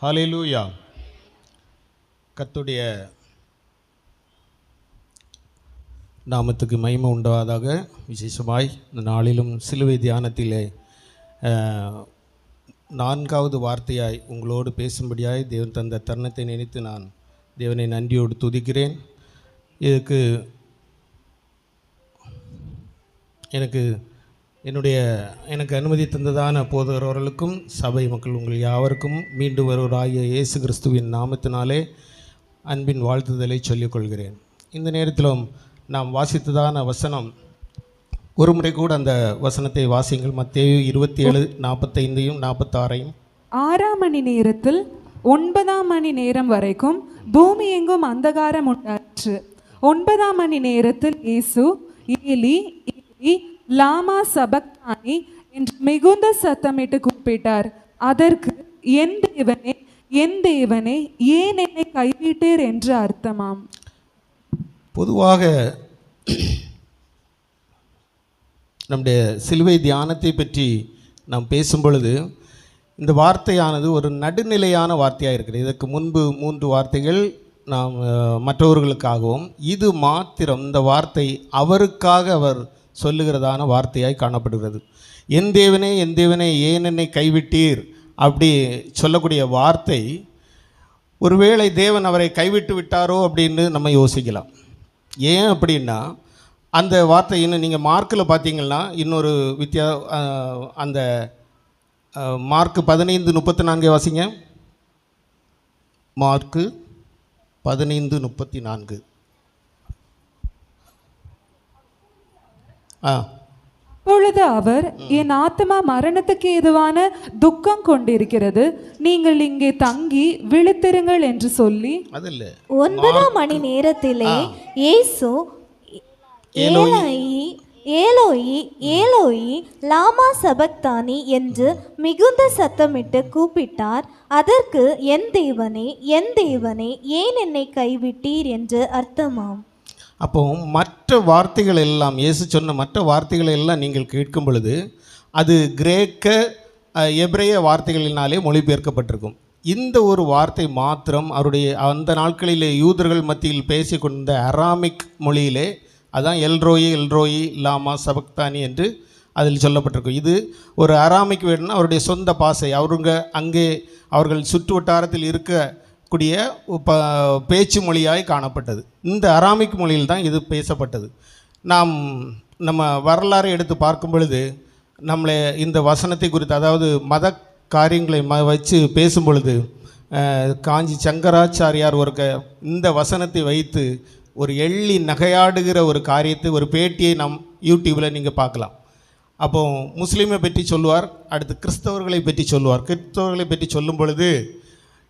ஹல்லேலூயா. கர்த்தருடைய நாமத்துக்கு மகிமை உண்டாவதாக. விசேஷமாய் இந்த நாளிலும் சிலுவை தியானத்திலே 4வது வார்த்தையாய் உங்களோடு பேசும்படியாய் தேவன் தந்த தருணத்தை நினைத்து நான் தேவனை நன்றியோடு துதிக்கிறேன். இதுக்கு எனக்கு அனுமதி தந்ததான போதகர்களுக்கும் சபை மக்கள் உங்கள் யாவருக்கும் மீண்டும் வருவராகிய இயேசு கிறிஸ்துவின் நாமத்தினாலே அன்பின் வாழ்த்துதலை சொல்லிக்கொள்கிறேன். இந்த நேரத்திலும் நாம் வாசித்ததான வசனம் ஒரு முறை கூட அந்த வசனத்தை வாசிங்கள். மத்தேயு 27:45 46. 6ஆம் மணி நேரத்தில் 9ஆம் மணி நேரம் வரைக்கும் பூமி எங்கும் அந்தகாரம் உண்டாயிற்று. 9ஆம் மணி நேரத்தில் இயேசு ஏலி ஏலி லாமா சபக்தானி என்று மிகுந்த சத்தமிட்டு கூப்பிட்டார். அதற்கு என் தேவனே என் தேவனே ஏன் என்னை கைவிட்டீர் என்று அர்த்தமாம். பொதுவாக நம்முடைய சிலுவை தியானத்தை பற்றி நாம் பேசும் பொழுது இந்த வார்த்தையானது ஒரு நடுநிலையான வார்த்தையாக இருக்கிறது. இதற்கு முன்பு 3 வார்த்தைகள் நாம் மற்றவர்களுக்காகவும், இது மாத்திரம் இந்த வார்த்தை அவருக்காக அவர் சொல்லுகிறதான வார்த்தையாய் காணப்படுகிறது. என் தேவனே ஏன் என்னை கைவிட்டீர் அப்படி சொல்லக்கூடிய வார்த்தை, ஒருவேளை தேவன் அவரை கைவிட்டு விட்டாரோ அப்படின்னு நம்ம யோசிக்கலாம். ஏன் அப்படின்னா அந்த வார்த்தை இன்னும் நீங்கள் மார்க்கில் பார்த்தீங்கன்னா இன்னொரு அந்த மார்க்கு 15:34 வாசிங்க. மார்க்கு 15:34. அப்பொழுது அவர், என் ஆத்மா மரணத்துக்கு ஏதுவான துக்கம் கொண்டிருக்கிறது, நீங்கள் இங்கே தங்கி விழித்திருங்கள் என்று சொல்லி 9ஆம் மணி நேரத்திலே இயேசு ஏலோயி ஏலோயி ஏலோயி லாமா சபக்தானி என்று மிகுந்த சத்தமிட்டு கூப்பிட்டார். அதற்கு என் தேவனே ஏன் என்னை கைவிட்டீர் என்று அர்த்தமாம். அப்போ மற்ற வார்த்தைகள் எல்லாம், இயேசு சொன்ன மற்ற வார்த்தைகளை எல்லாம் நீங்கள் கேட்கும் பொழுது அது கிரேக்க எபிரேய வார்த்தைகளினாலே மொழிபெயர்க்கப்பட்டிருக்கும். இந்த ஒரு வார்த்தை மாத்திரம் அவருடைய அந்த நாட்களிலே யூதர்கள் மத்தியில் பேசிக்கொண்ட அராமிக் மொழியிலே, அதான் எல்ரோயி லாமா சபக்தானி என்று அதில் சொல்லப்பட்டிருக்கும். இது ஒரு அராமிக் வேர்டுனா அவருடைய சொந்த பாசை, அங்கே அவர்கள் சுற்று வட்டாரத்தில் இருக்கக்கூடிய பேச்சு மொழியாய் காணப்பட்டது. இந்த அராமிக் மொழியில் தான் இது பேசப்பட்டது. நம்ம வரலாறை எடுத்து பார்க்கும் பொழுது நம்மளை இந்த வசனத்தை குறித்து, அதாவது மத காரியங்களை வச்சு பேசும் பொழுது காஞ்சி சங்கராச்சாரியார் இந்த வசனத்தை வைத்து ஒரு எள்ளி நகையாடுகிற ஒரு காரியத்தை, ஒரு பேட்டியை நாம் யூடியூப்பில் நீங்கள் பார்க்கலாம். அப்போது முஸ்லீமை பற்றி சொல்லுவார், அடுத்து கிறிஸ்தவர்களை பற்றி சொல்லுவார். கிறிஸ்தவர்களை பற்றி சொல்லும் பொழுது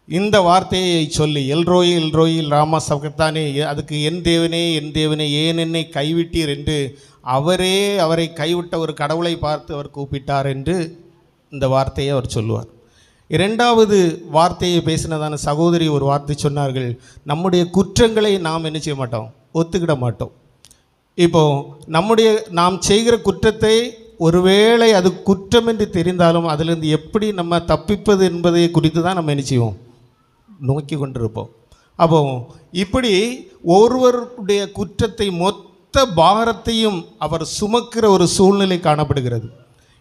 இந்த வார்த்தையை சொல்லி எல்ரோயி ராமா சபக்தானே, அதுக்கு என் தேவனே ஏன் என்னை கைவிட்டீர் என்று அவரை கைவிட்ட ஒரு கடவுளை பார்த்து அவர் கூப்பிட்டார் என்று இந்த வார்த்தையை அவர் சொல்லுவார். 2வது வார்த்தையை பேசினதான சகோதரி ஒரு வார்த்தை சொன்னார்கள், நம்முடைய குற்றங்களை நாம் என்ன செய்ய மாட்டோம், ஒத்துக்கிட மாட்டோம். இப்போது நாம் செய்கிற குற்றத்தை ஒருவேளை அது குற்றம் என்று தெரிந்தாலும் அதிலிருந்து எப்படி நம்ம தப்பிப்பது என்பதை குறித்து தான் நம்ம என்ன செய்வோம், நோக்கி கொண்டிருப்போம். அப்போ இப்படி ஒருவருடைய குற்றத்தை மொத்த பாரத்தையும் அவர் சுமக்கிற ஒரு சூழ்நிலை காணப்படுகிறது.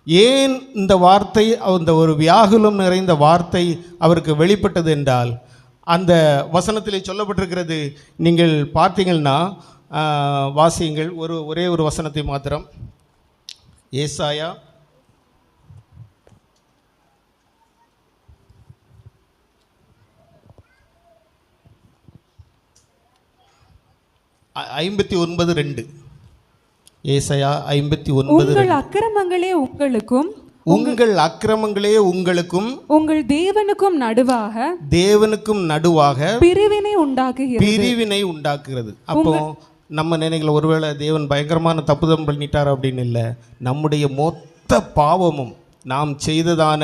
ஏன் இந்த வார்த்தை, அந்த ஒரு வியாகுலம் நிறைந்த வார்த்தை அவருக்கு வெளிப்பட்டது என்றால், அந்த வசனத்திலே சொல்லப்பட்டிருக்கிறது. நீங்கள் பார்த்தீங்கன்னா வாசியுங்கள், ஒரே ஒரு வசனத்தை மாத்திரம். ஏசாயா 59:2. ஏசாயா 59:2. உங்கள் அக்கிரமங்களே உங்களுக்கும் உங்கள் தேவனுக்கும் நடுவாக பிரிவினை உண்டாக்குகிறது. அப்போ நம்ம நினைக்கல ஒருவேளை தேவன் பயங்கரமான தப்புதம் பண்ணிட்டார் அப்படின்னு இல்லை. நம்முடைய மொத்த பாவமும், நாம் செய்ததான,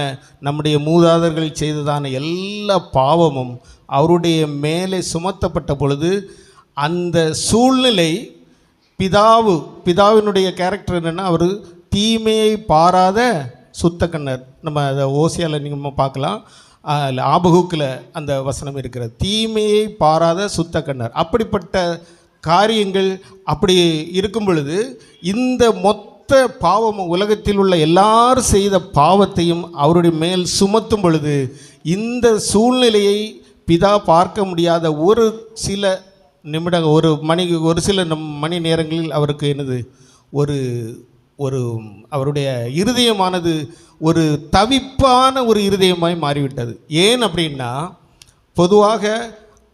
நம்முடைய மூதாதையர்கள் செய்ததான எல்லா பாவமும் அவருடைய மேலே சுமத்தப்பட்ட பொழுது அந்த சூழ்நிலை, பிதாவினுடைய கேரக்டர் என்னென்னா, அவர் தீமையை பாராத சுத்த கண்ணர். நம்ம அதை ஓசியாவில் நீங்கள் பார்க்கலாம். ஆபகுக்கில் அந்த வசனம் இருக்கிறது. தீமையை பாராத சுத்த கண்ணர். அப்படிப்பட்ட காரியங்கள் அப்படி இருக்கும் பொழுது இந்த மொத்த பாவம் உலகத்தில் உள்ள எல்லாரும் செய்த பாவத்தையும் அவருடைய மேல் சுமத்தும் பொழுது இந்த சூழ்நிலையை பிதா பார்க்க முடியாத ஒரு சில நிமிடம், ஒரு சில மணி நேரங்களில் அவருக்கு என்னது ஒரு அவருடைய இருதயமானது ஒரு தவிப்பான ஒரு இருதயமாய் மாறிவிட்டது. ஏன் அப்படின்னா, பொதுவாக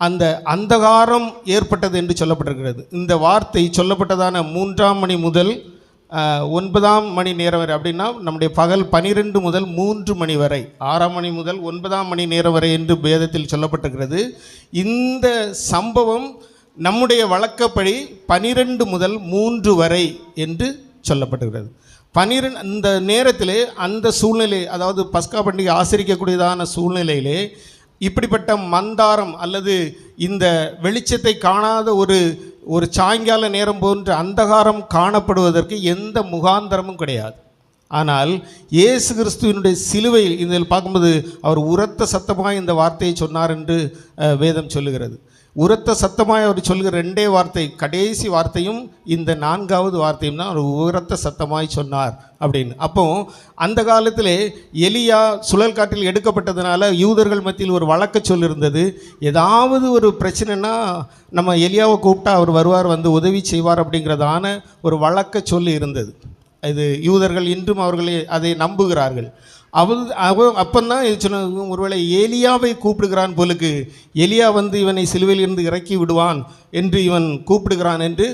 அந்த அந்தகாரம் ஏற்பட்டது என்று சொல்லப்பட்டிருக்கிறது. இந்த வார்த்தை சொல்லப்பட்டதான 3ஆம் மணி முதல் 9ஆம் மணி நேரம் வரை, அப்படின்னா நம்முடைய பகல் 12 முதல் 3 மணி வரை, 6ஆம் மணி முதல் 9ஆம் மணி நேரம் வரை என்று வேதத்தில் சொல்லப்பட்டிருக்கிறது. இந்த சம்பவம் நம்முடைய வழக்கப்படி 12 முதல் 3 வரை என்று சொல்லப்பட்டிருக்கிறது. 12 அந்த நேரத்திலே, அந்த சூழ்நிலை, அதாவது பஸ்கா பண்டிகை ஆசரிக்கக்கூடியதான சூழ்நிலையிலே இப்படிப்பட்ட மந்தாரம் அல்லது இந்த வெளிச்சத்தை காணாத ஒரு சாயங்கால நேரம் போன்ற அந்தகாரம் காணப்படுவதற்கு எந்த முகாந்தரமும் கிடையாது. ஆனால் இயேசு கிறிஸ்துவினுடைய சிலுவையில் இதில் பார்க்கும்போது அவர் உரத்த சத்தமாய் இந்த வார்த்தையை சொன்னார் என்று வேதம் சொல்லுகிறது. உரத்த சத்தமாய் அவர் சொல்கிற 2 வார்த்தை, கடைசி வார்த்தையும் இந்த 4வது வார்த்தையும் தான் அவர் உரத்த சத்தமாய் சொன்னார் அப்படின்னு. அப்போ அந்த காலத்திலே எலியா சுழல் காற்றில் எடுக்கப்பட்டதுனால யூதர்கள் மத்தியில் ஒரு வழக்க சொல் இருந்தது. ஏதாவது ஒரு பிரச்சனைனா நம்ம எலியாவை கூப்பிட்டா அவர் வருவார், வந்து உதவி செய்வார் அப்படிங்கிறதான ஒரு வழக்க சொல் இருந்தது. இது யூதர்கள் இன்றும் அவர்களை அதை நம்புகிறார்கள். அப்பந்தான் இது சொன்ன, ஒருவேளை ஏலியாவை கூப்பிடுகிறான் போலுக்கு, எலியா வந்து இவனை சிலுவையில் இருந்து இறக்கி விடுவான் என்று இவன் கூப்பிடுகிறான் என்று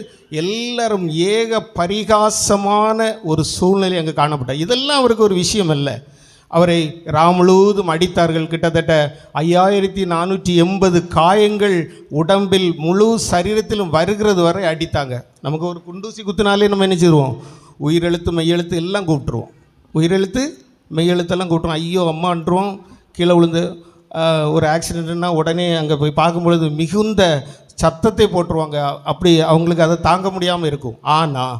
எல்லாரும் ஏக பரிகாசமான ஒரு சூழ்நிலை அங்கே காணப்பட்டார். இதெல்லாம் அவருக்கு ஒரு விஷயம் அல்ல. அவரை முழுவதும் அடித்தார்கள். கிட்டத்தட்ட 5480 காயங்கள் உடம்பில் முழு சரீரத்திலும் வருகிறது வரை அடித்தாங்க. நமக்கு ஒரு குண்டூசி குத்துனாலே நம்ம என்ன செய்வோம், உயிரெழுத்து மெய்யெழுத்து எல்லாம் கூப்பிட்டுருவோம். உயிரெழுத்து மெய்யெழுத்தெல்லாம் கூப்பிட்டுருவோம். ஐயோ அம்மான்றோம். கீழே விழுந்து ஒரு ஆக்சிடெண்ட்னா உடனே அங்கே போய் பார்க்கும்பொழுது மிகுந்த சத்தத்தை போட்டுருவாங்க. அப்படி அவங்களுக்கு அதை தாங்க முடியாமல் இருக்கும். ஆனால்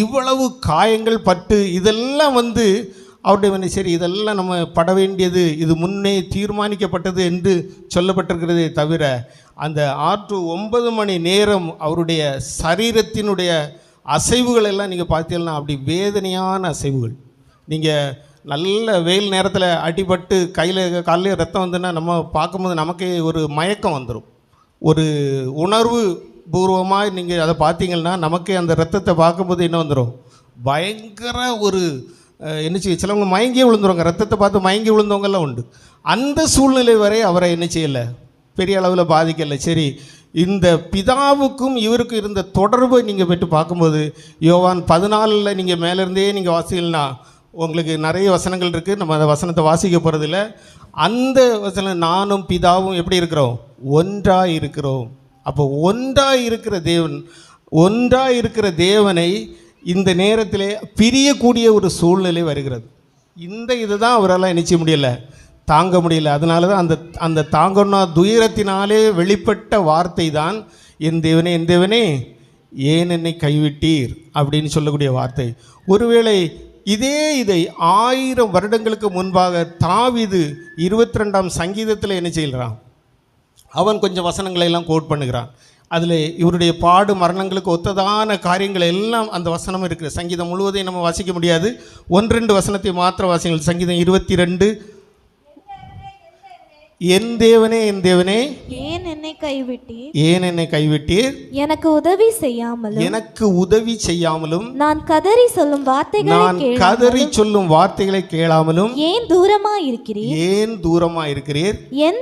இவ்வளவு காயங்கள் பட்டு இதெல்லாம் வந்து அவருடைய சரி இதெல்லாம் நம்ம பட வேண்டியது, இது முன்னே தீர்மானிக்கப்பட்டது என்று சொல்லப்பட்டிருக்கிறதே தவிர, அந்த 9 மணி நேரம் அவருடைய சரீரத்தினுடைய அசைவுகள் எல்லாம் நீங்கள் பார்த்தீங்கன்னா அப்படி வேதனையான அசைவுகள். நீங்கள் நல்ல வெயில் நேரத்தில் அடிபட்டு காலையில் ரத்தம் வந்துன்னா நம்ம பார்க்கும்போது நமக்கே ஒரு மயக்கம் வந்துடும். ஒரு உணர்வு பூர்வமாக நீங்கள் அதை பார்த்தீங்கன்னா நமக்கே அந்த ரத்தத்தை பார்க்கும்போது என்ன வந்துடும், பயங்கர ஒரு என்ன செய்ய, சிலவங்க மயங்கியே விழுந்துருவாங்க. ரத்தத்தை பார்த்து மயங்கி விழுந்தவங்கெல்லாம் உண்டு. அந்த சூழ்நிலை வரை அவரை என்ன செய்யலை, பெரிய அளவில் பாதிக்கலை. சரி, இந்த பிதாவுக்கும் இவருக்கும் இருந்த தொடர்பை நீங்கள் பெற்று பார்க்கும்போது யோவான் 14 நீங்கள் மேலேருந்தே நீங்கள் வாசிக்கலனா உங்களுக்கு நிறைய வசனங்கள் இருக்குது. நம்ம அந்த வசனத்தை வாசிக்க போகிறதில்ல. அந்த வசனம் நானும் பிதாவும் எப்படி இருக்கிறோம், ஒன்றாக இருக்கிறோம். அப்போ ஒன்றாக இருக்கிற தேவனை இந்த நேரத்திலே பிரியக்கூடிய ஒரு சூழ்நிலை வருகிறது. இதுதான் அவரால் நிச்சய முடியலை, தாங்க முடியல. அதனால தான் அந்த தாங்கணும்னா துயரத்தினாலே வெளிப்பட்ட வார்த்தை தான் என் தேவனே ஏன் என்னை கைவிட்டீர் அப்படின்னு சொல்லக்கூடிய வார்த்தை. ஒருவேளை இதை 1000 வருடங்களுக்கு முன்பாக தாவீது 22ஆம் சங்கீதத்தில் என்ன செய்கிறான், அவன் கொஞ்சம் வசனங்களை எல்லாம் கோட் பண்ணுகிறான். அதில் இவருடைய பாடு மரணங்களுக்கு ஒத்ததான காரியங்கள் எல்லாம் அந்த வசனம் இருக்குது. சங்கீதம் முழுவதையும் நம்ம வாசிக்க முடியாது, 1-2 வசனத்தை மாத்திர வாசிங்கள். சங்கீதம் 22, என் தேவனே ஏன் என்னை கைவிட்டீர், எனக்கு உதவி செய்யாமலும் நான் கதறி சொல்லும் வார்த்தைகளை கேளாமலும் ஏன் தூரமா இருக்கிறீர் என்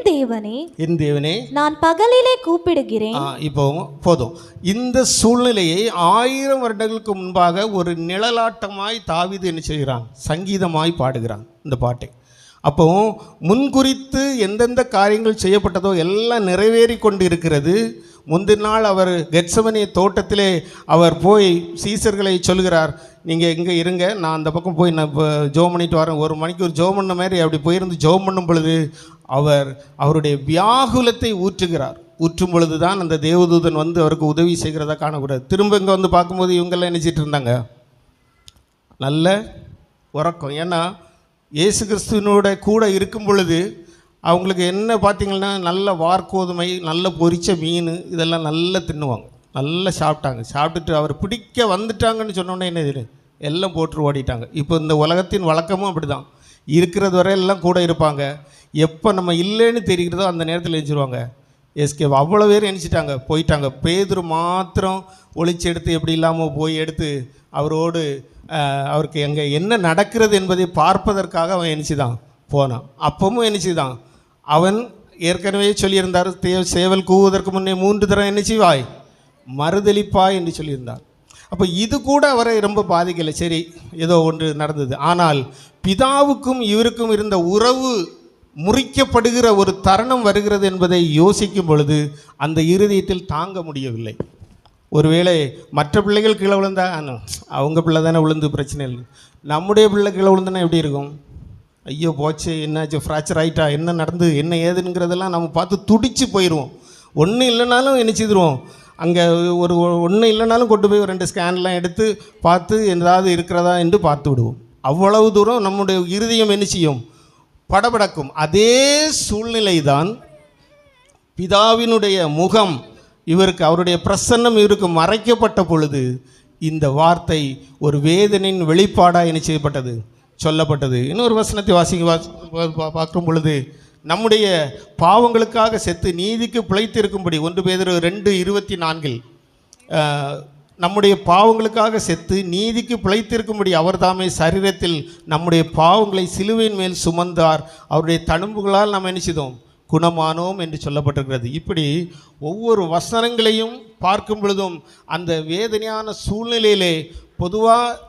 தேவனே நான் பகலிலே கூப்பிடுகிறேன். இப்போ போதும். இந்த சூழ்நிலையை 1000 வருடங்களுக்கு முன்பாக ஒரு நிழலாட்டமாய் தாவீது என்ன செய்கிறான், சங்கீதமாய் பாடுகிறான் இந்த பாட்டை. அப்போ முன்குறித்து எந்தெந்த காரியங்கள் செய்யப்பட்டதோ எல்லாம் நிறைவேறி கொண்டு இருக்கிறது. முந்தின நாள் அவர் கெத்செமனே தோட்டத்திலே அவர் போய் சீசர்களை சொல்கிறார், நீங்கள் இங்கே இருங்க, நான் அந்த பக்கம் போய் நான் இப்போ ஜோம் பண்ணிட்டு வரேன். 1 மணிக்கு ஒரு ஜோம் பண்ண மாதிரி அப்படி போயிருந்து ஜோம் பண்ணும் பொழுது அவருடைய வியாகுலத்தை ஊற்றும் பொழுது தான் அந்த தேவதூதன் வந்து அவருக்கு உதவி செய்கிறதா காணக்கூடாது. திரும்ப இங்கே வந்து பார்க்கும்போது இவங்கெல்லாம் நினச்சிட்டு இருந்தாங்க நல்ல உறக்கம். ஏன்னா இயேசு கிறிஸ்துவனோட கூட இருக்கும் பொழுது அவங்களுக்கு என்ன பார்த்தீங்கன்னா நல்ல வார்கோதுமை, நல்ல பொரிச்ச மீன் இதெல்லாம் நல்லா தின்னுவாங்க. நல்லா சாப்பிட்டுட்டு அவர் பிடிக்க வந்துட்டாங்கன்னு சொன்னோன்னே என்ன இது எல்லாம் போட்டு ஓடிட்டாங்க. இப்போ இந்த உலகத்தின் வழக்கமும் அப்படி தான். இருக்கிறது வரை எல்லாம் கூட இருப்பாங்க. எப்போ நம்ம இல்லைன்னு தெரிகிறதோ அந்த நேரத்தில் எழுச்சிருவாங்க. எஸ்கே அவ்வளோ பேர் நினச்சிட்டாங்க, போயிட்டாங்க. பேதுரு மாத்திரம் ஒளிச்சு எடுத்து எப்படி இல்லாமல் போய் எடுத்து அவரோடு அவருக்கு எங்கே என்ன நடக்கிறது என்பதை பார்ப்பதற்காக அவன் நினச்சிதான் போனான். அப்பவும் நினச்சிதான் அவன் ஏற்கனவே சொல்லியிருந்தார், சேவல் கூவுவதற்கு முன்னே 3 தரம் என்ன செய்வாய், மறுதளிப்பாய் என்று சொல்லியிருந்தார். அப்போ இது கூட அவரை ரொம்ப பாதிக்கலை. சரி, ஏதோ ஒன்று நடந்தது. ஆனால் பிதாவுக்கும் இவருக்கும் இருந்த உறவு முறிக்கப்படுகிற ஒரு தருணம் வருகிறது என்பதை யோசிக்கும் பொழுது அந்த இருதயத்தில் தாங்க முடியவில்லை. ஒருவேளை மற்ற பிள்ளைகள் கீழே விழுந்தா அவங்க பிள்ளை தானே விழுந்து பிரச்சனை இல்லை, நம்முடைய பிள்ளை கீழே விழுந்துன்னா எப்படி இருக்கும்? ஐயோ போச்சு, என்னாச்சு, ஃப்ராக்சர் ஆகிட்டா, என்ன நடந்து என்ன ஏதுங்கிறதெல்லாம் நம்ம பார்த்து துடிச்சு போயிடுவோம். ஒன்றும் இல்லைனாலும் என்ன செய்துருவோம், அங்கே ஒன்றும் இல்லைனாலும் கொண்டு போய் 2 ஸ்கேன்லாம் எடுத்து பார்த்து ஏதாவது இருக்கிறதா என்று பார்த்து விடுவோம். அவ்வளவு தூரம் நம்முடைய இருதயம் என்ன செய்யும், படபடக்கும். அதே சூழ்நிலை தான் பிதாவினுடைய முகம் இவருக்கு, அவருடைய பிரசன்னம் இவருக்கு மறைக்கப்பட்ட பொழுது இந்த வார்த்தை ஒரு வேதனையின் வெளிப்பாடாக என்ன செய்யப்பட்டது, சொல்லப்பட்டது. இன்னொரு வசனத்தை பார்க்கும் பொழுது, நம்முடைய பாவங்களுக்காக செத்து நீதிக்கு பிழைத்திருக்கும்படி 1 பேதுரு 2:24 நம்முடைய பாவங்களுக்காக செத்து நீதிக்கு பிழைத்திருக்கும்படி அவர் தாமே சரீரத்தில் நம்முடைய பாவங்களை சிலுவையின் மேல் சுமந்தார், அவருடைய தழும்புகளால் நாம் நினைச்சதோம் குணமானோம் என்று சொல்லப்பட்டிருக்கிறது. இப்படி ஒவ்வொரு வசனங்களையும் பார்க்கும் பொழுதும் அந்த வேதனையான சூழ்நிலையிலே பொதுவாக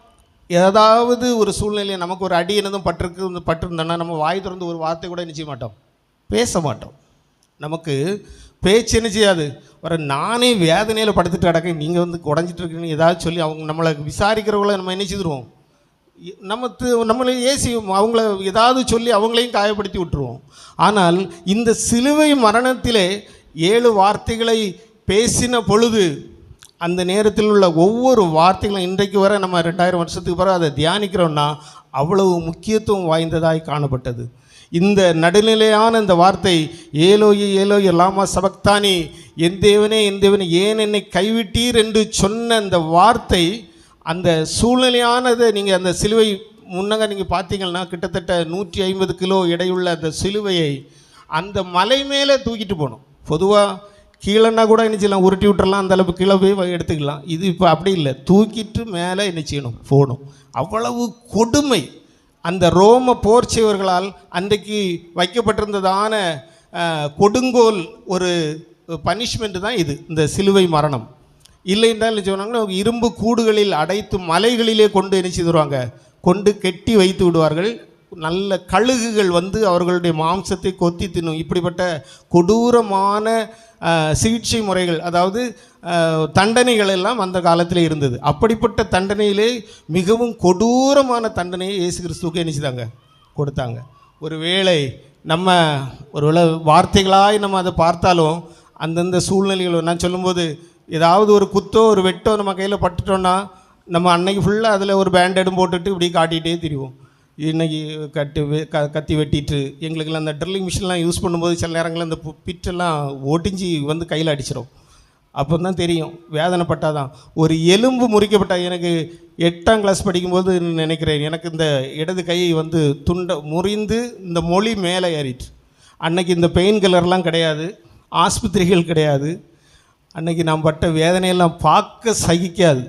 ஏதாவது ஒரு சூழ்நிலையை நமக்கு ஒரு அடி என்னதும் பட்டிருந்தோன்னா நம்ம வாய் திறந்து ஒரு வார்த்தை கூட நிச்சய மாட்டோம், பேச மாட்டோம். நமக்கு பேச்சு என்ன செய்யாது, வர நானே வேதனையில் படுத்துட்டு கிடக்க, நீங்கள் வந்து உடஞ்சிட்டு இருக்கீங்கன்னு ஏதாவது சொல்லி அவங்க நம்மளை விசாரிக்கிறவங்கள நம்ம என்ன செய்துருவோம், நம்மளை ஏசி அவங்கள ஏதாவது சொல்லி அவங்களையும் காயப்படுத்தி விட்டுருவோம். ஆனால் இந்த சிலுவை மரணத்திலே 7 வார்த்தைகளை பேசின பொழுது அந்த நேரத்தில் உள்ள ஒவ்வொரு வார்த்தைகளும் இன்றைக்கு வரை நம்ம 2000 வருஷத்துக்கு பிறகு அதை தியானிக்கிறோன்னா அவ்வளவு முக்கியத்துவம் வாய்ந்ததாய் காணப்பட்டது. இந்த நடுநிலையான இந்த வார்த்தை ஏலோயி ஏலோயி லாமா சபக்தானி, என் தேவனே ஏன் என்னை கைவிட்டீர் என்று சொன்ன அந்த வார்த்தை, அந்த சூழ்நிலையானதை நீங்கள் அந்த சிலுவை முன்னங்க நீங்கள் பார்த்தீங்கன்னா கிட்டத்தட்ட 150 கிலோ எடையுள்ள அந்த சிலுவையை அந்த மலை மேலே தூக்கிட்டு போகணும். பொதுவாக கீழேன்னா கூட என்ன செய்யலாம், உருட்டி விட்டுறலாம், அந்த அளவுக்கு கீழே போய் எடுத்துக்கலாம். இது இப்போ அப்படி இல்லை, தூக்கிட்டு மேலே என்ன செய்யணும், போகணும். அவ்வளவு கொடுமை. அந்த ரோம போர் செய்வர்களால் அன்றைக்கு வைக்கப்பட்டிருந்ததான கொடுங்கோல் ஒரு பனிஷ்மெண்ட்டு தான் இது, இந்த சிலுவை மரணம். இல்லை என்றால் என்ன சொன்னாங்கன்னா இரும்பு கூடுகளில் அடைத்து மலைகளிலே கொண்டு என்ன செய்துருவாங்க, கொண்டு கெட்டி வைத்து விடுவார்கள். நல்ல கழுகுகள் வந்து அவர்களுடைய மாம்சத்தை கொத்தி தின்னும். இப்படிப்பட்ட கொடூரமான சிகிச்சை முறைகள், அதாவது தண்டனைகள் எல்லாம் அந்த காலத்தில் இருந்தது. அப்படிப்பட்ட தண்டனையிலே மிகவும் கொடூரமான தண்டனையை இயேசு கிறிஸ்துவுக்கு என்ன செய்தாங்க, கொடுத்தாங்க. ஒருவேளை நம்ம ஒருவேளை வார்த்தைகளாய் நம்ம அதை பார்த்தாலும் அந்தந்த சூழ்நிலைகள் நான் சொல்லும்போது ஏதாவது ஒரு குத்தோ ஒரு வெட்டோ நம்ம கையில் பட்டுட்டோன்னா நம்ம அன்னைக்கு ஃபுல்லாக அதில் ஒரு பேண்டேடும் போட்டுட்டு இப்படி காட்டிகிட்டே திரிவோம். இன்றைக்கி கத்தி வெட்டிட்டு எங்களுக்கெல்லாம் அந்த ட்ரில்லிங் மிஷின்லாம் யூஸ் பண்ணும்போது சில நேரங்களில் அந்த பிட்டெல்லாம் ஒட்டிஞ்சி வந்து கையில் அடிச்சிடும். அப்போ தான் தெரியும், வேதனைப்பட்டால் தான். ஒரு எலும்பு முறிக்கப்பட்டால், எனக்கு 8ஆம் கிளாஸ் படிக்கும்போது நினைக்கிறேன், எனக்கு இந்த இடது கை வந்து முறிந்து இந்த மொழி மேலே ஏறிட்டு. அன்னைக்கு இந்த பெயின் கில்லர்லாம் கிடையாது, ஆஸ்பத்திரிகள் கிடையாது. அன்றைக்கி நான் பட்ட வேதனையெல்லாம் பார்க்க சகிக்காது.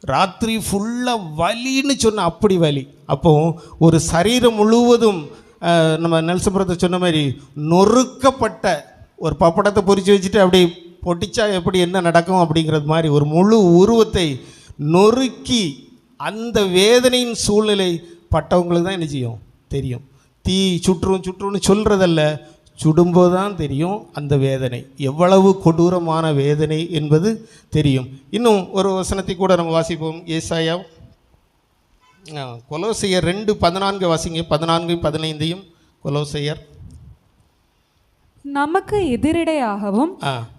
ராத்திரி ஃபுல்லாக வலின்னு சொன்ன அப்படி வலி. அப்போது ஒரு சரீரம் முழுவதும் நம்ம நெல்சபுரத்தை சொன்ன மாதிரி நொறுக்கப்பட்ட ஒரு பப்படத்தை பொரித்து வச்சுட்டு அப்படி பொட்டிச்சா எப்படி என்ன நடக்கும் அப்படிங்கிறது மாதிரி ஒரு முழு உருவத்தை நொறுக்கி அந்த வேதனையின் சூழ்நிலை பட்டவங்களுக்கு தான் என்ன செய்யும் தெரியும். தீ சுற்றுன்னு சொல்கிறதல்ல, சுடும்போது தான் தெரியும் அந்த வேதனை எவ்வளவு கொடூரமான வேதனை என்பது தெரியும். இன்னும் ஒரு வசனத்தை கூட நம்ம வாசிப்போம். ஏசாயா கொலோசையர் 2:14 வாசிங்க, 14-15 கொலோசையர். நமக்கு எதிரிடையாகவும்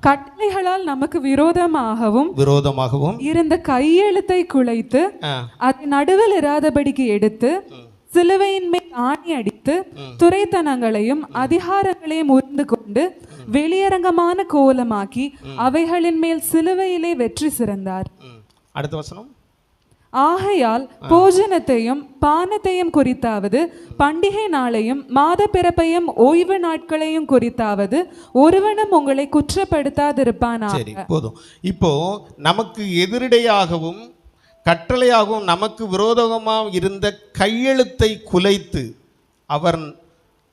கட்டளைகளால் நமக்கு விரோதமாகவும் இருந்த கையெழுத்தை குலைத்து அதை நடுவில் இராதபடிக்கு எடுத்து சிலுவையின் மேல் ஆணி அடித்து துரைத்தனங்களையும் அதிகாரங்களையும் உரிந்து கொண்டு வெளியரங்கமான கோலமாக்கி அவைகளின் மேல் சிலுவையிலே வெற்றி சிறந்தார். அடுத்த வசனம். ஆகையால் போஜனத்தையும் பானத்தையும் குறித்தாவது பண்டிகை நாளையும் மாத பிறப்பையும் ஓய்வு நாட்களையும் குறித்தாவது ஒருவனும் உங்களை குற்றப்படுத்தாதிருப்பானாக. சரி, போதும். இப்போ நமக்கு எதிரடையாகவும் கட்டளையாகவும் நமக்கு விரோதமாக இருந்த கையெழுத்தை குலைத்து அவர்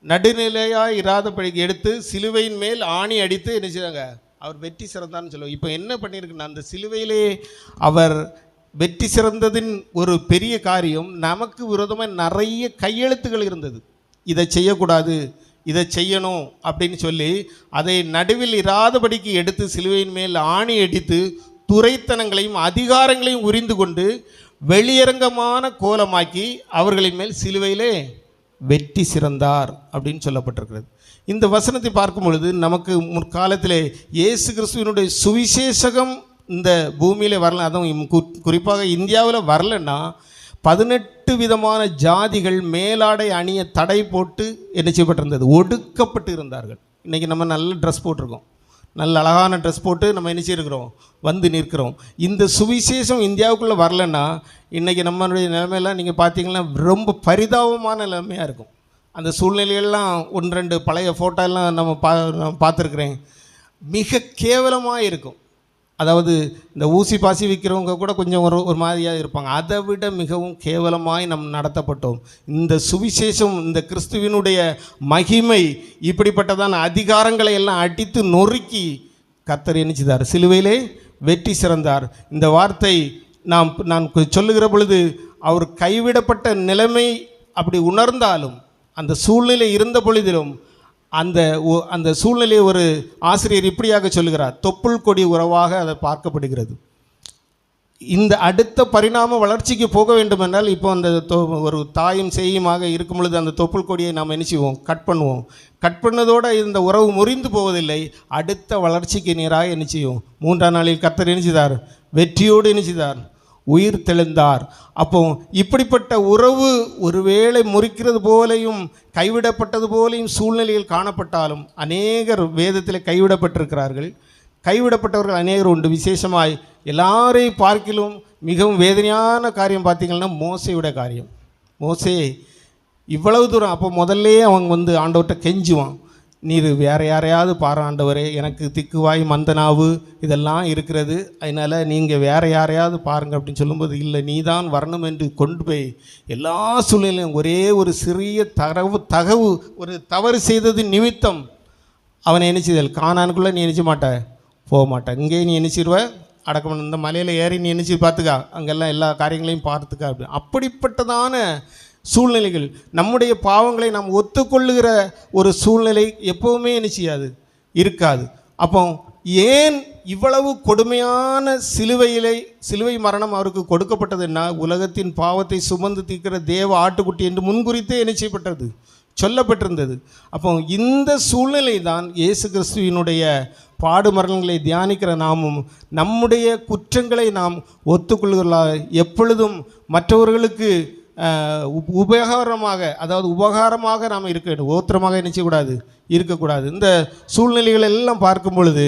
நடுநிலையாக இராதபடிக்கு எடுத்து சிலுவையின் மேல் ஆணி அடித்து என்ன செய்றாங்க, அவர் வெற்றி சிறந்தான்னு சொல்லுவோம். இப்போ என்ன பண்ணியிருக்குன்னா, அந்த சிலுவையிலே அவர் வெற்றி சிறந்ததின் ஒரு பெரிய காரியம், நமக்கு விரோதமாக நிறைய கையெழுத்துகள் இருந்தது. இதை செய்யக்கூடாது, இதை செய்யணும் அப்படின்னு சொல்லி அதை நடுவில் இராதபடிக்கு எடுத்து சிலுவையின் மேல் ஆணி அடித்து துரைத்தனங்களையும் அதிகாரங்களையும் உரிந்து கொண்டு வெளியரங்கமான கோலமாக்கி அவர்களின் மேல் சிலுவையிலே வெற்றி சிறந்தார் அப்படின்னு சொல்லப்பட்டிருக்கிறது. இந்த வசனத்தை பார்க்கும் பொழுது நமக்கு முற்காலத்திலே இயேசு கிறிஸ்துவினுடைய சுவிசேஷகம் இந்த பூமியில் வரல, அதுவும் குறிப்பாக இந்தியாவில் வரலன்னா 18 விதமான ஜாதிகள் மேலாடை அணிய தடை போட்டு என்ன செய்யப்பட்டிருந்தது, ஒடுக்கப்பட்டு இருந்தார்கள். இன்றைக்கி நம்ம நல்ல ட்ரெஸ் போட்டிருக்கோம், நல்ல அழகான ட்ரெஸ் போட்டு நம்ம என்ன செய்யிருக்கிறோம், வந்து நிற்கிறோம். இந்த சுவிசேஷம் இந்தியாவுக்குள்ளே வரலன்னா இன்றைக்கி நம்மளுடைய நிலைமையெல்லாம் நீங்கள் பார்த்தீங்கன்னா ரொம்ப பரிதாபமான நிலைமையாக இருக்கும். அந்த சூழ்நிலையெல்லாம் 1-2 பழைய ஃபோட்டோலாம் நம்ம பார்த்துருக்குறேன். மிக கேவலமாக இருக்கும். அதாவது இந்த ஊசி பாசி விற்கிறவங்க கூட கொஞ்சம் ஒரு மாதிரியாக இருப்பாங்க. அதை விட மிகவும் கேவலமாய் நம் நடத்தப்பட்டோம். இந்த சுவிசேஷம், இந்த கிறிஸ்துவினுடைய மகிமை இப்படிப்பட்டதான அதிகாரங்களை எல்லாம் அடித்து நொறுக்கி கர்த்தர் என்ன செய்தார், சிலுவையிலே வெற்றி சிறந்தார். இந்த வார்த்தை நான் சொல்லுகிற பொழுது அவர் கைவிடப்பட்ட நிலைமை அப்படி உணர்ந்தாலும், அந்த சூழ்நிலை இருந்த பொழுதிலும் அந்த சூழ்நிலையை ஒரு ஆசிரியர் இப்படியாக சொல்லுகிறார், தொப்புள் கொடி உறவாக அதை பார்க்கப்படுகிறது. இந்த அடுத்த பரிணாம வளர்ச்சிக்கு போக வேண்டும் என்றால் இப்போ அந்த ஒரு தாயும் சேயுமாக இருக்கும் பொழுது அந்த தொப்புள் கொடியை நாம் என்ன செய்வோம், கட் பண்ணுவோம். கட் பண்ணதோடு இந்த உறவு முறிந்து போவதில்லை, அடுத்த வளர்ச்சிக்கு நேராக என்ன செய்யும். 3ஆம் நாளில் கர்த்தர் என்ன செய்தார், வெற்றியோடு என்ன செய்தார், உயிர் தெழுந்தார். அப்போ இப்படிப்பட்ட உறவு ஒருவேளை முறிக்கிறது போலையும் கைவிடப்பட்டது போலையும் சூழ்நிலையில் காணப்பட்டாலும் அநேகர் வேதத்தில் கைவிடப்பட்டிருக்கிறார்கள். கைவிடப்பட்டவர்கள் அநேகர் உண்டு. விசேஷமாய் எல்லாரையும் பார்க்கிலும் மிகவும் வேதனையான காரியம் பார்த்திங்கன்னா மோசையோட காரியம். மோசே இவ்வளவு தூரம், அப்போ முதல்லே அவங்க ஆண்டவர்கிட்ட கெஞ்சுவான், நீர் வேறு யாரையாவது பாரு ஆண்டவரே, எனக்கு திக்குவாய் மந்தனாவு இதெல்லாம் இருக்கிறது, அதனால் நீங்கள் வேறு யாரையாவது பாருங்கள் அப்படின்னு சொல்லும்போது, இல்லை நீ தான் வரணும் என்று கொண்டு போய் எல்லா சூழ்நிலையும் ஒரே ஒரு சிறிய ஒரு தவறு செய்தது நிமித்தம் அவனை என்ன செய்தல், கானானுக்குள்ளே நீ நினைச்ச மாட்ட, போக மாட்டேன், இங்கே நீ நினைச்சிருவ, அடக்கம் இந்த மலையில் ஏறி நீ நினைச்சி பார்த்துக்கா, அங்கெல்லாம் எல்லா காரியங்களையும் பார்த்துக்கா. அப்படிப்பட்டதான சூழ்நிலைகள், நம்முடைய பாவங்களை நாம் ஒத்துக்கொள்ளுகிற ஒரு சூழ்நிலை எப்போவுமே என்ன செய்யாது, இருக்காது. அப்போ ஏன் இவ்வளவு கொடுமையான சிலுவை மரணம் அவருக்கு கொடுக்கப்பட்டதுன்னா, உலகத்தின் பாவத்தை சுமந்து தீர்க்கிற தேவ ஆட்டுக்குட்டி என்று முன்குறித்தே என்ன செய்யப்பட்டது, சொல்லப்பட்டிருந்தது. அப்போ இந்த சூழ்நிலை தான் இயேசு கிறிஸ்துவினுடைய பாடு மரணங்களை தியானிக்கிற நாமும் நம்முடைய குற்றங்களை நாம் ஒத்துக்கொள்கிறோம். எப்பொழுதும் மற்றவர்களுக்கு உபகாரமாக நாம் இருக்க வேண்டும், ஓத்திரமாக என்ன செய்யக்கூடாது, இருக்கக்கூடாது. இந்த சூழ்நிலைகள் எல்லாம் பார்க்கும் பொழுது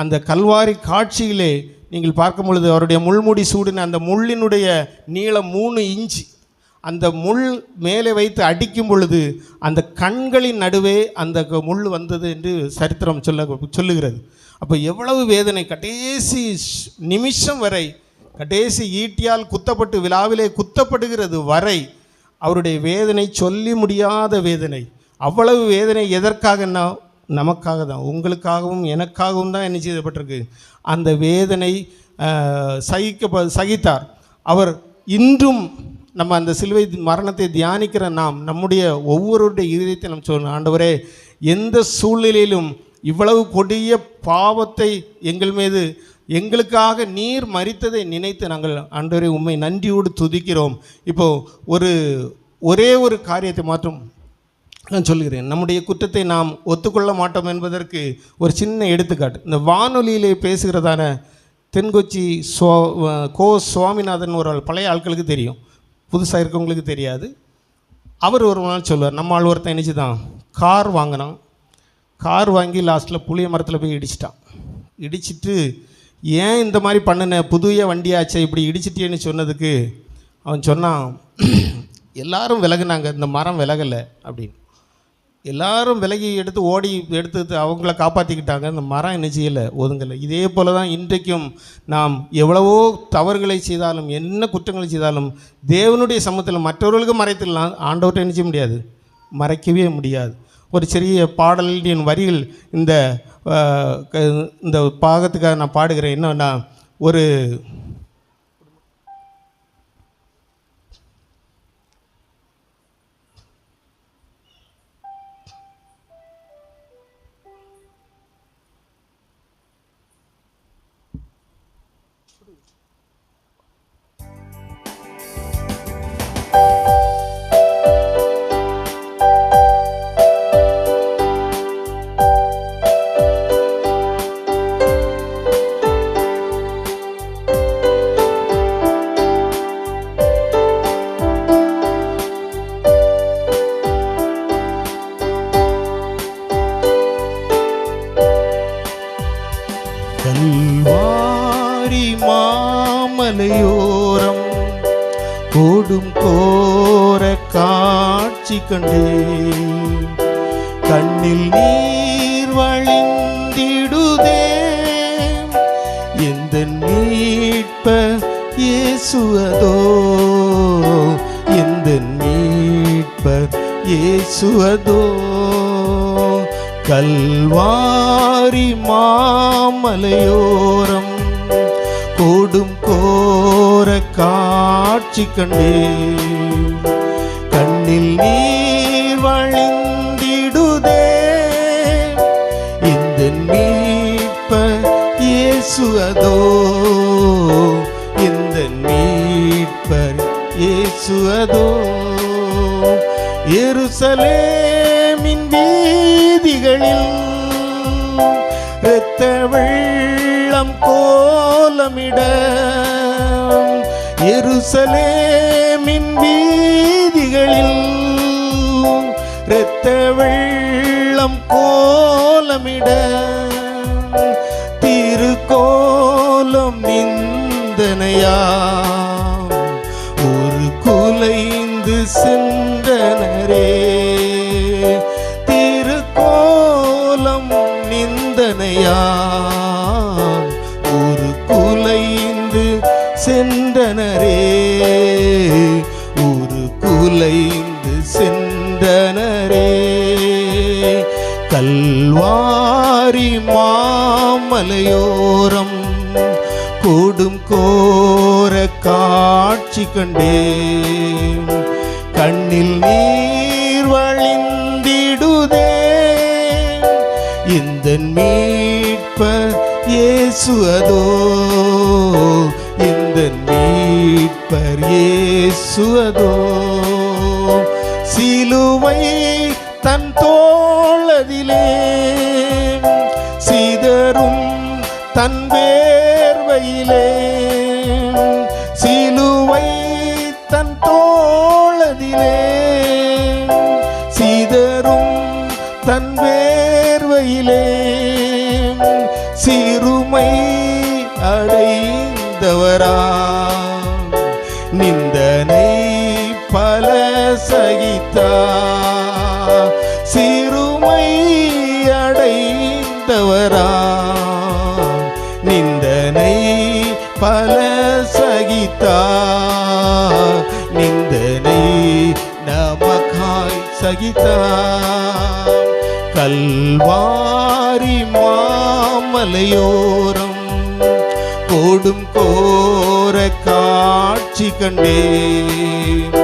அந்த கல்வாரி காட்சியிலே நீங்கள் பார்க்கும் பொழுது அவருடைய முள்முடி சூடின அந்த முள்ளினுடைய நீளம் 3 இன்ச்சு, அந்த முள் மேலே வைத்து அடிக்கும் பொழுது அந்த கண்களின் நடுவே அந்த முள் வந்தது என்று சரித்திரம் சொல்லுகிறது. அப்போ எவ்வளவு வேதனை, கடைசி நிமிஷம் வரை, கடைசி ஈட்டியால் குத்தப்பட்டு விழாவிலே குத்தப்படுகிறது வரை அவருடைய வேதனை சொல்லி முடியாத வேதனை. அவ்வளவு வேதனை எதற்காகன்னா, நமக்காக தான், உங்களுக்காகவும் எனக்காகவும் தான் என்ன செய்யப்பட்டிருக்கு. அந்த வேதனை சகித்தார் அவர். இன்றும் நம்ம அந்த சிலுவை மரணத்தை தியானிக்கிற நாம் நம்முடைய ஒவ்வொருடைய இதயத்தை நம்ம சொல்லணும், ஆண்டவரே எந்த சூழ்நிலையிலும் இவ்வளவு கொடிய பாவத்தை எங்கள் மீது எங்களுக்காக நீர் மரித்ததை நினைத்து நாங்கள் ஆண்டவரே உம்மை நன்றியோடு துதிக்கிறோம். இப்போது ஒரே ஒரு காரியத்தை மாற்றும் நான் சொல்கிறேன். நம்முடைய குற்றத்தை நாம் ஒத்துக்கொள்ள மாட்டோம் என்பதற்கு ஒரு சின்ன எடுத்துக்காட்டு. இந்த வானொலியிலே பேசுகிறதான தென்கொச்சி கோ சுவாமிநாதன் ஒரு பழைய ஆட்களுக்கு தெரியும், புதுசாக இருக்கவங்களுக்கு தெரியாது. அவர் ஒரு நாள் சொல்லுவார், நம்ம ஆள் ஒருத்தன் நினச்சி தான் கார் வாங்கினான். கார் வாங்கி லாஸ்ட்டில் புளிய மரத்தில் போய் இடிச்சிட்டான். இடிச்சிட்டு ஏன் இந்த மாதிரி பண்ணின, புதிய வண்டியாச்சே இப்படி இடிச்சிட்டேன்னு சொன்னதுக்கு அவன் சொன்னான், எல்லாரும் விலகுனாங்க, இந்த மரம் விலகலை அப்படின்னு. எல்லாரும் விலகி எடுத்து அவங்கள காப்பாற்றிக்கிட்டாங்க, இந்த மரம் என்ன செய்யலை, ஒதுங்கலை. இதே போல் தான் இன்றைக்கும் நாம் எவ்வளவோ தவறுகளை செய்தாலும் என்ன குற்றங்களை செய்தாலும் தேவனுடைய சமூகத்தில் மற்றவர்களுக்கு மறைத்துடலாம், ஆண்டவர்கிட்ட என்ன செய்ய முடியாது, மறைக்கவே முடியாது. ஒரு சிறிய பாடலின் வரிகள் இந்த பாகத்துக்காக நான் பாடுகிறேன். என்னன்னா, ஒரு கல்வாரி மாமலையோரம் கோடும் கோர காட்சி கண்டேன், கண்ணில் நீர் வழிந்திடுதே, எந்த மீட்பர் இயேசுவதோ, எந்த மீட்பர் இயேசுவதோ. கல்வாரி மாமலையோரம் கோடும் கோர காட்சி கண்டேன், கண்ணில் நீர் வழிந்திடுதே, இந்த மீட்பர் இயேசுவதோ, இந்த மீட்பர் இயேசுவதோ. எருசலேமின் வீதிகளில் இரத்த வெள்ளம் கோலமிட, எருசலேமின் வீதிகளில் இரத்த வெள்ளம் கோலமிட, திருக்கோலம் நிந்தனையா ஒரு குலைந்து சென்றனரே, திருக்கோலம் நிந்தனையா ஒரு குலைந்து சென்றனரே, ஒரு குலைந்து சென்றனரே. கல்வாரி மாமலையோரம் கோடும் கோர காட்சி கண்டேன், கண்ணில் நீர் வழிந்திடுதே, இந்த மீட்பர் இயேசுவதோ, இந்த மீட்பர் இயேசுவதோ. சிலுவை தன் தோளதிலே சிதறும் தன் வேர்வையிலே, சிலுவை தன் தோளதிலே சிதறும் தன் வேர்வையிலே, சிறுமை அடைந்தவரா நிந்தனை பல சகித்தார், சிறுமை அடைந்தவரா நிந்தனை பல சகித்தார், நிந்தனை நமக்காய் சகித்தார். கல்வாரி மாமலையோரம் கோடும் கோர காட்சி கண்டேன்,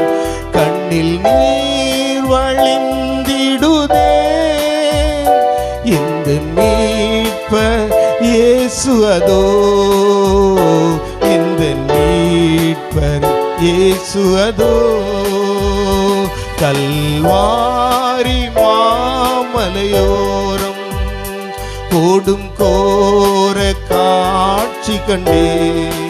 கண்ணில் நீர் வழிந்திடுதே, இந்த மீட்பர் இயேசுவதோ, இந்த மீட்பர் இயேசுவதோ. கல்வாரி மாமலையோரம் கோடும் கோர காட்சி கண்டேன்,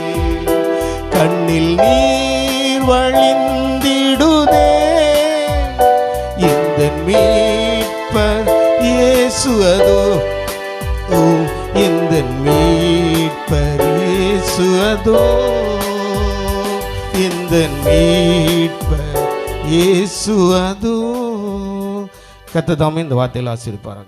கண்ணில் நீர் வழிந்திடுதே, இயேசு அதோ, ஓ இந்த மீட்பர் இயேசு அதோ, இந்த மீட்பர் இயேசு அதோ. கர்த்தர் தாமே இந்த வார்த்தையில் ஆசீர்வதிப்பாராக.